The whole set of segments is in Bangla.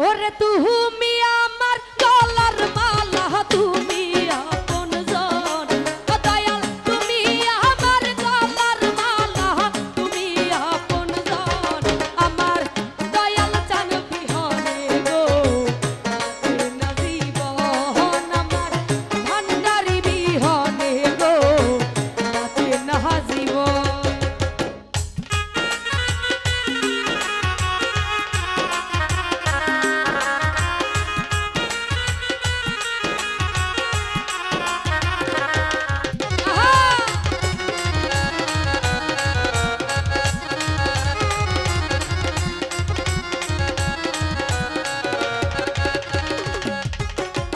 ওরে তুমি আমার গলার মালা তুমি আপন জন ও দয়াল তুমি আমার গলার মালা তুমি আপন জন আমার দয়াল চান বিহনে গো না জীবন আমার ভান্ডারি বিহনে গো বাঁচে না জীবন।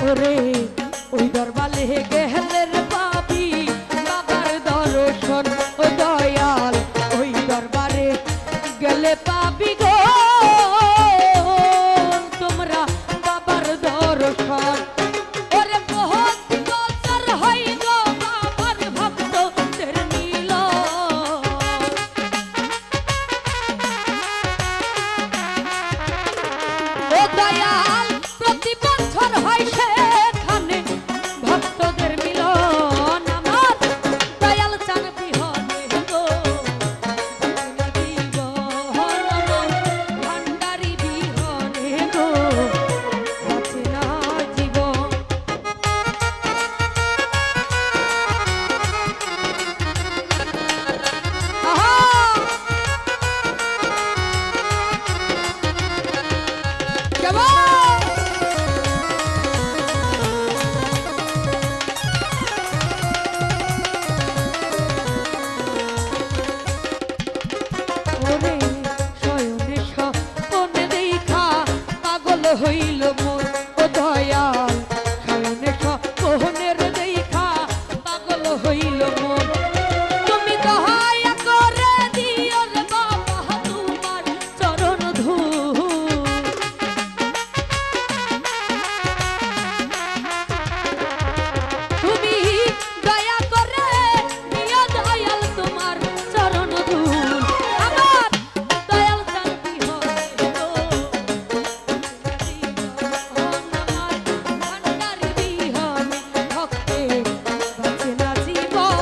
ওরে ওই দরবালে গেলের পাবি বাবার দর্শন ও দয়াল ওই দরবারে গেলে পাবি গো তোমরা বাবার দর্শন। ওরে বহুত বছর হই গো বাবার ভক্তদের মিলন ও দয়াল প্রতি বছর হয় সেখানে ভক্তদের মিলন আমার দয়াল চান বিহনে গো ভান্ডারি বিহনে গো বাঁচে না জীবন। ওরে শয়নে স্বপ্নে দেখা পাগল হইল মন ও দয়াল শয়নে স্বপ্নের দেখা পাগল হইল মন তুমি দয়া করে দিও রে বাবা তোমার চরণ ধূল তুমি দয়া করে দিও দয়াল তোমার চরণ ধূল আমার দয়াল চান বিহনে গো আমার ভান্ডারি বিহনে ভক্তে বাঁচে না জীবন।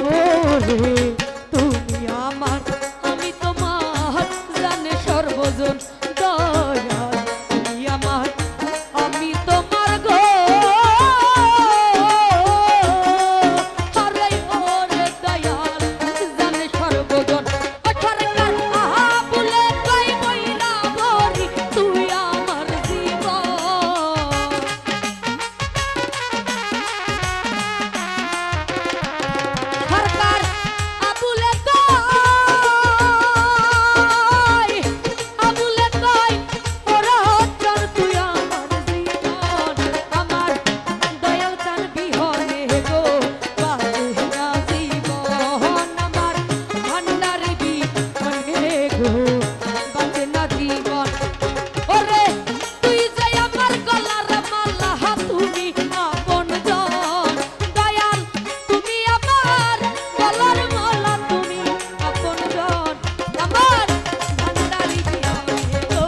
ওরে তুমি আমার আমি তোমার জানে সর্বজন দয়াল তুমি আমার আমি তোমার গো আরে ওরে দয়াল জানে সর্বজন অঠরকার আহা বলে কই মইরা বরি তুই আমার জীবন। সরকার আবুলে কই ওরা হচ্ছর তুই আমার জীবন আমার দয়াল চান বিহনে গো বাঁচে না জীবন আমার ভান্ডারি বিহনে গো বাঁচে না জীবন। ওরে তুই যে আমার গলার মালা তুমি আপন জন দয়াল তুমি আমার গলার মালা তুমি আপন জন আমার ভান্ডারি বিহনে গো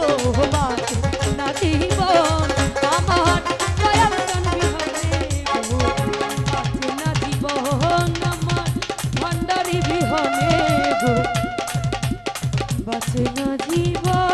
বাঁচে না জীবন আমার দয়াল চান বিহনে গো বাঁচে না জীবন আমার ভান্ডারি বিহনে গো বাঁচে না জীবন।